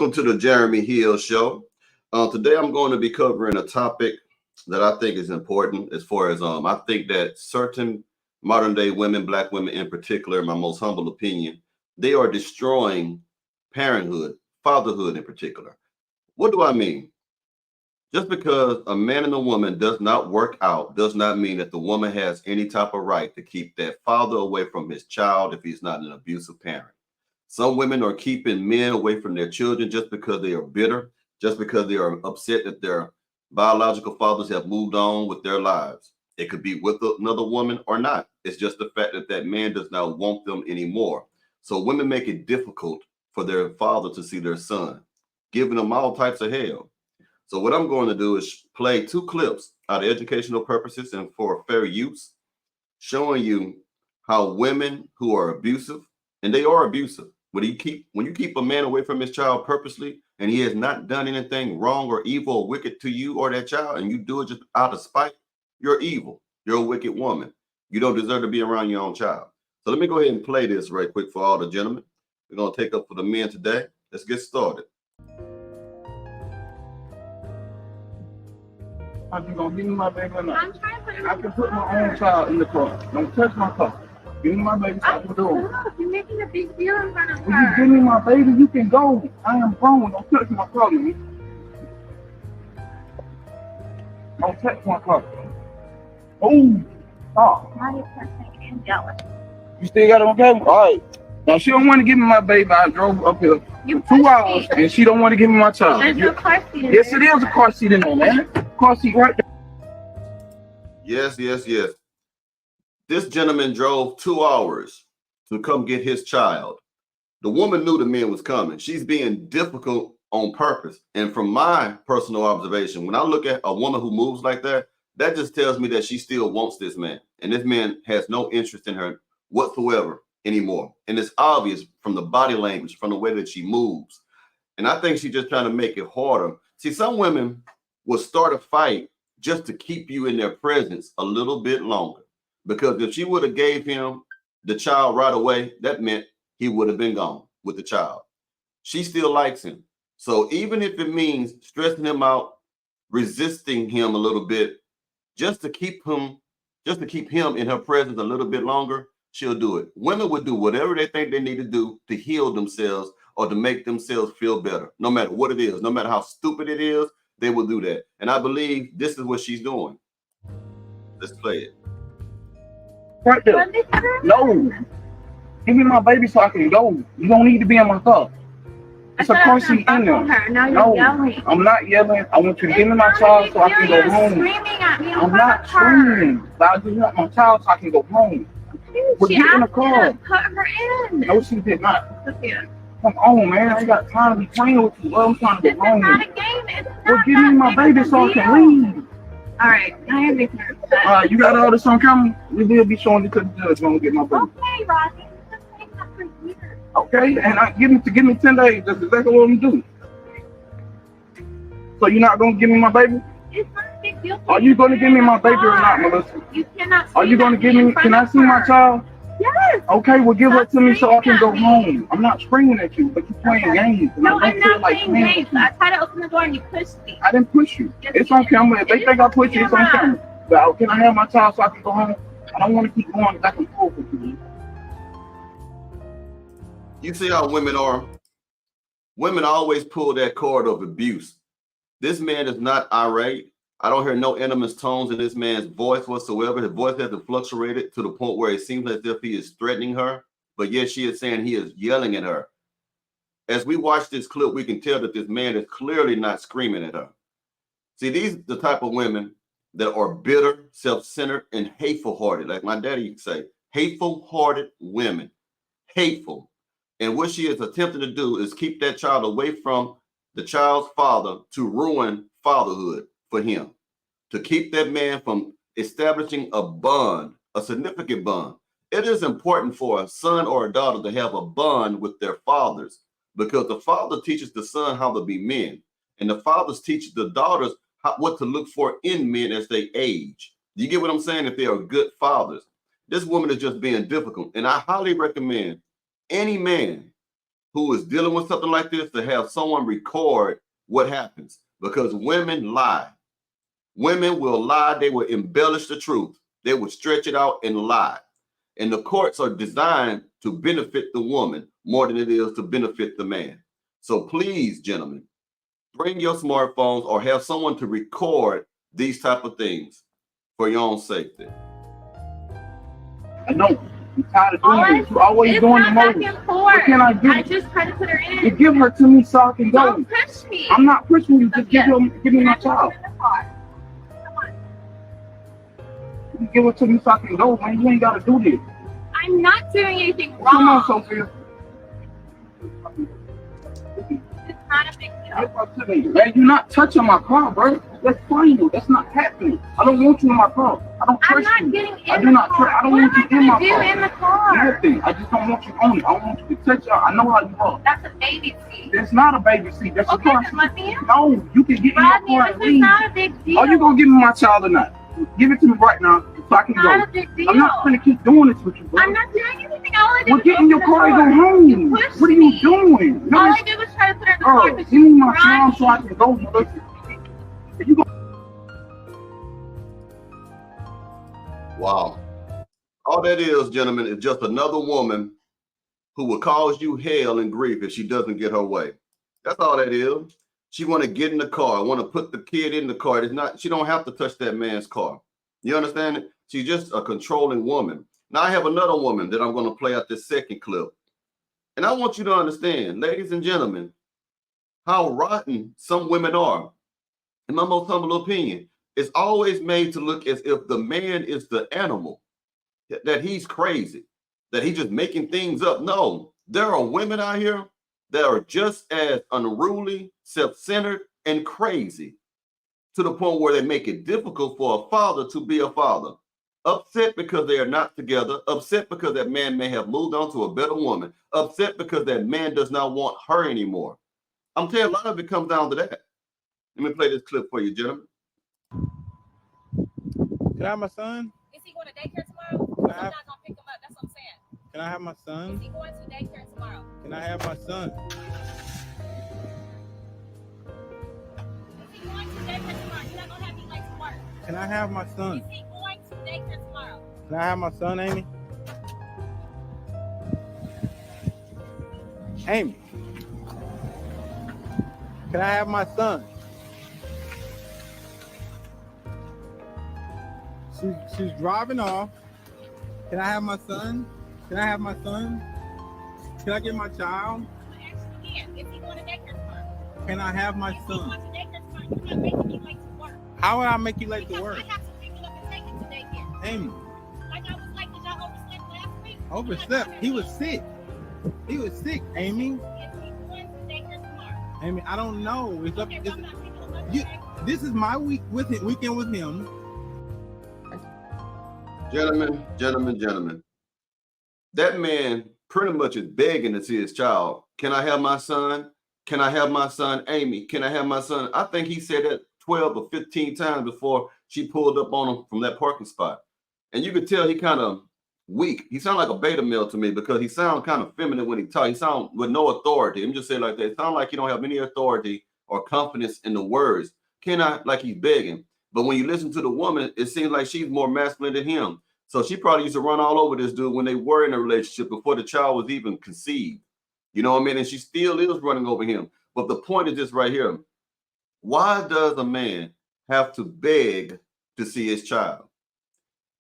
Welcome to the Jeremy Hill Show. Today I'm going to be covering a topic that I think is important as far as I think that certain modern day women, black women in particular, in my most humble opinion, they are destroying parenthood, fatherhood in particular. What do I mean? Just because a man and a woman does not work out does not mean that the woman has any type of right to keep that father away from his child if he's not an abusive parent. Some women are keeping men away from their children just because they are bitter, just because they are upset that their biological fathers have moved on with their lives. It could be with another woman or not. It's just the fact that that man does not want them anymore. So women make it difficult for their father to see their son, giving them all types of hell. So what I'm going to do is play two clips out of educational purposes and for fair use, showing you how women who are abusive, and they are abusive, when you keep a man away from his child purposely and he has not done anything wrong or evil or wicked to you or that child, and you do it just out of spite, you're evil. You're a wicked woman. You don't deserve to be around your own child. So let me go ahead and play this right quick for all the gentlemen. We're going to take up for the men today. Let's get started. Are you gonna give me my baby or not? I'm trying to put it I can put my own child in the car. Don't touch my car. Give me my baby so I can go. Stop. You're making a big deal in front of When her. you give me my baby, you can go. I am grown. Don't touch my car, man. Don't touch my car. Oh, stop. Now you're pressing and jealous. You still got it on camera? All right. Now she don't want to give me my baby. I drove up here You for 2 hours and she don't want to give me my child. There's no car seat in Yes, there. it is a car seat in there, man. Car seat right there. Yes. This gentleman drove 2 hours to come get his child. The woman knew the man was coming. She's being difficult on purpose. And from my personal observation, when I look at a woman who moves like that, that just tells me that she still wants this man. And this man has no interest in her whatsoever anymore. And it's obvious from the body language, from the way that she moves. And I think she's just trying to make it harder. See, some women will start a fight just to keep you in their presence a little bit longer. Because if she would have gave him the child right away, that meant he would have been gone with the child. She still likes him. So even if it means stressing him out, resisting him a little bit, just to keep him in her presence a little bit longer, she'll do it. Women would do whatever they think they need to do to heal themselves or to make themselves feel better. No matter what it is, no matter how stupid it is, they will do that. And I believe this is what she's doing. Let's play it. Right there. No. Give me my baby so I can go. You don't need to be in my car. It's a car seat in there. Now you're No, yelling. I'm not yelling. I want you to give me my child so I can go You're home. screaming at me in I'm front not of her. screaming, but I just want my child so I can go home. Well, She get in the asked me car. to put her in. No, she did not. Sophia, Come on, man. I ain't got time to be playing with you. Well, I'm trying to this go is home. not a game. It's not Well, give me that my big baby of a so I deal. can leave. All right, now you're making her upset. All right, you got all this on camera? We will be showing it to the judge when we get my baby. Okay, Rodney. You've been saying that for years. Okay, and give me 10 days. That's exactly what I'm gonna do. So you're not gonna give me my baby? It's not a big deal. for Are you gonna to give me in my the baby or not, car. Melissa? You cannot. Are you gonna give me? Can I see my child? Yes. Okay, well give her to me so I can go Screaming at me. home. I'm not screaming at you, but you're playing games. and No, I I'm don't feel not like playing playing games. with you. I tried to open the door and you pushed me. I didn't push you. Yes, It's you on did. camera. If they It think is I on pushed you, it's on camera. camera. But can I have my child so I can go home? I don't want to keep going back and forth with you. You see how women are? Women always pull that card of abuse. This man is not irate. I don't hear no animus tones in this man's voice whatsoever. His voice hasn't fluctuated to the point where it seems as if he is threatening her, but yet she is saying he is yelling at her. As we watch this clip, we can tell that this man is clearly not screaming at her. See, these are the type of women that are bitter, self-centered, and hateful-hearted. Like my daddy used to say, hateful-hearted women. Hateful. And what she is attempting to do is keep that child away from the child's father to ruin fatherhood for him, to keep that man from establishing a bond, a significant bond. It is important for a son or a daughter to have a bond with their fathers because the father teaches the son how to be men, and the fathers teach the daughters what to look for in men as they age. Do you get what I'm saying? If they are good fathers. This woman is just being difficult, and I highly recommend any man who is dealing with something like this to have someone record what happens, because women lie. Women will lie. They will embellish the truth. They will stretch it out and lie. And the courts are designed to benefit the woman more than it is to benefit the man. So please, gentlemen, bring your smartphones or have someone to record these type of things for your own safety. I know. I'm tired of doing this. You're always doing the most. What can I do? I just tried to put her in. You give her to me so I can go. Don't push me. I'm not pushing you. Just give me my child. Come on. You give her to me so I can go, man. You ain't got to do this. I'm not doing anything wrong. Come on, Sophia. It's not a big deal. Get her to me. Man, you're not touching my car, bro. That's final. That's not happening. I don't want you in my car. I don't trust you. I'm not getting in I do the not car. trust. I don't What want am you in my I gonna car. do in the car? Nothing. I just don't want you on it. I don't want you to touch her. I know how you are. That's a baby seat. That's not a baby seat. That's Okay, a car then let me in. No, you can get in my Rodney, car this and is leave. not a big deal. Are you gonna give me my child or not? Give it to me right now so I can It's not go. a big deal. I'm not gonna keep doing this with you, bro. I'm not doing anything. All I did Well, was get in open your the car and door. go home. You pushed What are you me. doing? No, All I it's- did was try to put her in the car. Bro, but give me my she's child so I crying. can go. Listen. If you go. Wow. All that is, gentlemen, is just another woman who will cause you hell and grief if she doesn't get her way. That's all that is. She want to get in the car, want to put the kid in the car. It's not. She don't have to touch that man's car. You understand it? She's just a controlling woman. Now I have another woman that I'm going to play out this second clip. And I want you to understand, ladies and gentlemen, how rotten some women are. In my most humble opinion, it's always made to look as if the man is the animal, that he's crazy, that he's just making things up. No, there are women out here that are just as unruly, self-centered, and crazy, to the point where they make it difficult for a father to be a father. Upset because they are not together, upset because that man may have moved on to a better woman, upset because that man does not want her anymore. I'm telling you, a lot of it comes down to that. Let me play this clip for you, gentlemen. Can I have my son? Is he going to daycare tomorrow? Can I I'm have, not going to pick him up. That's what I'm saying. can I have my Is son? he going to daycare tomorrow? Can I have my son? Is he going to daycare tomorrow? You're not going to have me late to work. Can I have my Is son? he going to daycare tomorrow? Can I have my son, Amy? Amy. Can I have my son? She's driving off. Can I have my son? Can I have my son? Can I get my child? I'm going to ask you again. Is he going to daycare tomorrow? Can I have my If he's son? going to daycare tomorrow, you're not making me late to work. How would I make you late to Because work? I have to pick him up and take him to daycare. Amy, Like I was late because y'all overslept last week. overslept. He was sick. He was sick, Amy. Is he going to daycare tomorrow? Amy, I don't know. It's up. Okay, well, I'm not picking him up You- today. This is my weekend with him. Gentlemen. That man pretty much is begging to see his child. Can I have my son? Can I have my son, Amy? Can I have my son? I think he said that 12 or 15 times before she pulled up on him from that parking spot. And you could tell he kind of weak. He sounded like a beta male to me because he sounds kind of feminine when he talks. He sounds with no authority. Let me just say it like that. It sounds like he don't have any authority or confidence in the words. Can I, like he's begging. But when you listen to the woman, it seems like she's more masculine than him. So she probably used to run all over this dude when they were in a relationship before the child was even conceived. You know what I mean? And she still is running over him. But the point is this right here. Why does a man have to beg to see his child?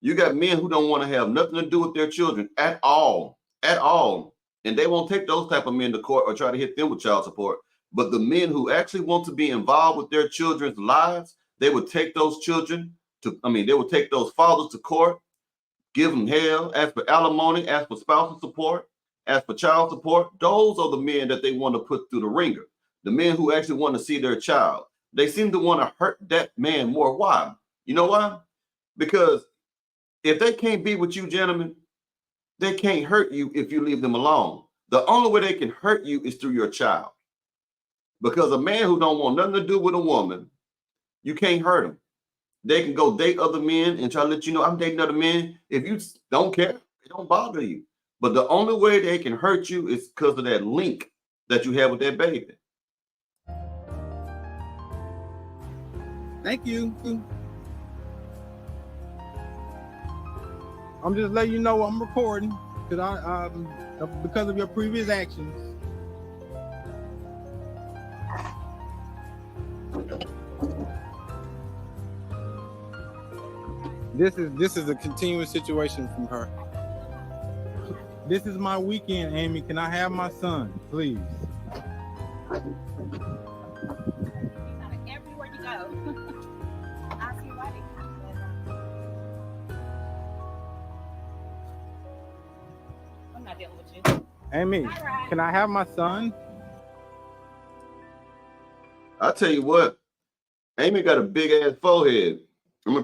You got men who don't want to have nothing to do with their children at all. And they won't take those type of men to court or try to hit them with child support. But the men who actually want to be involved with their children's lives, they would take those children they would take those fathers to court, give them hell, ask for alimony, ask for spousal support, ask for child support. Those are the men that they want to put through the ringer. The men who actually want to see their child. They seem to want to hurt that man more. Why? You know why? Because if they can't be with you, gentlemen, they can't hurt you if you leave them alone. The only way they can hurt you is through your child. Because a man who don't want nothing to do with a woman, you can't hurt him. They can go date other men and try to let you know I'm dating other men. If you don't care, it don't bother you. But the only way they can hurt you is because of that link that you have with that baby. Thank you. I'm just letting you know I'm recording because of your previous actions. This is a continuous situation from her. This is my weekend, Amy. Can I have my son, please? Everywhere you go. I see why they come to that. I'm not dealing with you. Amy, can I have my son? I tell you what, Amy got a big ass forehead.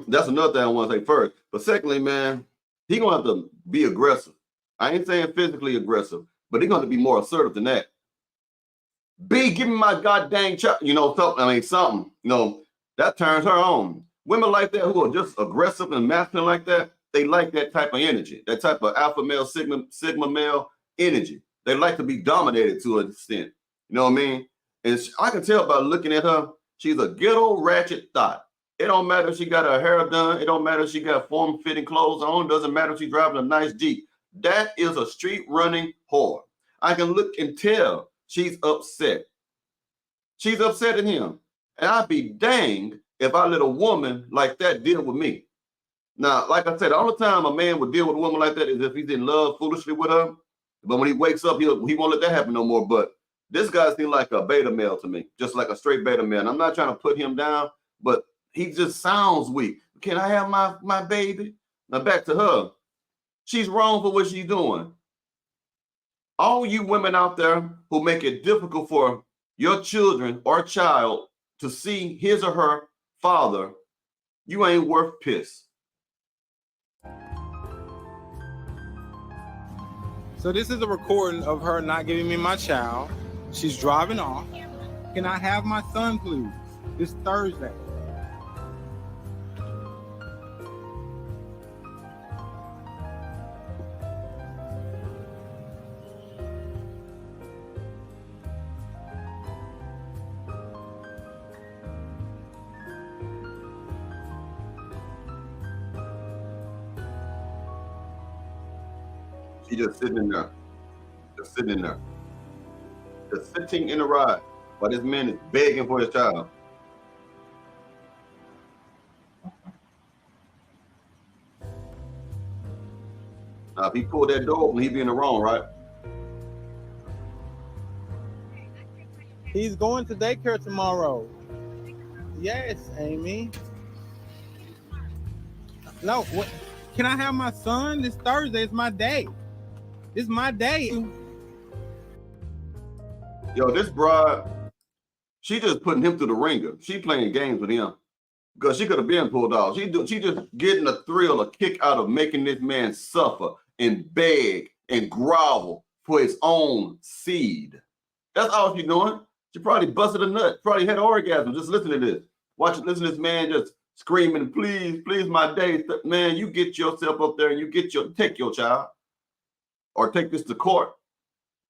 That's another thing I want to say first. But secondly, man, he gonna have to be aggressive. I ain't saying physically aggressive, but he gonna have to be more assertive than that. B, give me my goddamn child, something, that turns her on. Women like that who are just aggressive and masculine like that, they like that type of energy, that type of alpha male, sigma male energy. They like to be dominated to an extent. You know what I mean? And I can tell by looking at her, she's a ghetto ratchet thought. It don't matter if she got her hair done. It don't matter if she got form-fitting clothes on. It doesn't matter if she's driving a nice Jeep. That is a street-running whore. I can look and tell she's upset. She's upset at him. And I'd be danged if I let a woman like that deal with me. Now, like I said, the only time a man would deal with a woman like that is if he's in love foolishly with her. But when he wakes up, he won't let that happen no more. But this guy seems like a beta male to me, just like a straight beta male. And I'm not trying to put him down, but he just sounds weak. Can I have my baby? Now back to her. She's wrong for what she's doing. All you women out there who make it difficult for your children or child to see his or her father, you ain't worth piss. So this is a recording of her not giving me my child. She's driving off. Can I have my son, please? This Thursday. She just sitting in there. Just sitting in there. Just sitting in the ride while this man is begging for his child. Now, if he pulled that door open, he'd be in the wrong, right? He's going to daycare tomorrow. Yes, Amy. No, what? Can I have my son? This Thursday is my day. This is my day. Yo, this broad, she just putting him through the ringer. She playing games with him because she could have been pulled off. She just getting a thrill, a kick out of making this man suffer and beg and grovel for his own seed. That's all she's doing. She probably busted a nut, probably had an orgasm. Just listen to this. Listen to this man just screaming, please, please, my day. Man, you get yourself up there and you take your child or take this to court,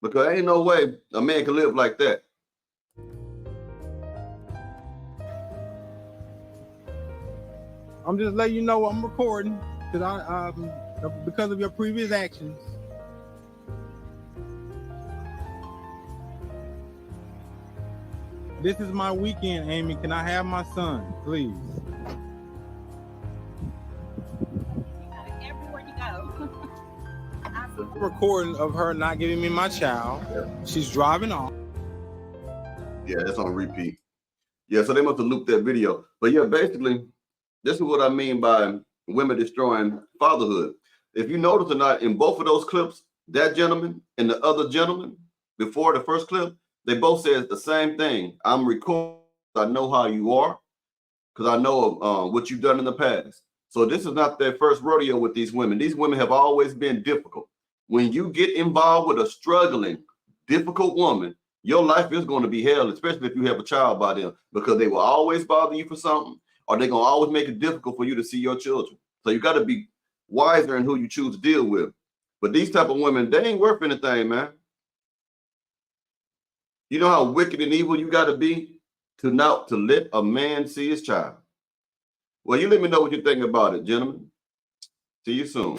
because ain't no way a man can live like that. I'm just letting you know I'm recording because of your previous actions. This is my weekend, Amy. Can I have my son, please? Everywhere you go. Recording of her not giving me my child. Yeah. She's driving off. Yeah, that's on repeat. Yeah, so they must have looped that video. But yeah, basically, this is what I mean by women destroying fatherhood. If you notice or not, in both of those clips, that gentleman and the other gentleman, before the first clip, they both said the same thing. I'm recording. I know how you are because I know what you've done in the past. So this is not their first rodeo with these women. These women have always been difficult. When you get involved with a struggling, difficult woman, your life is going to be hell, especially if you have a child by them, because they will always bother you for something, or they're going to always make it difficult for you to see your children. So you got to be wiser in who you choose to deal with. But these type of women, they ain't worth anything, man. You know how wicked and evil you got to be to let a man see his child? Well, you let me know what you think about it, gentlemen. See you soon.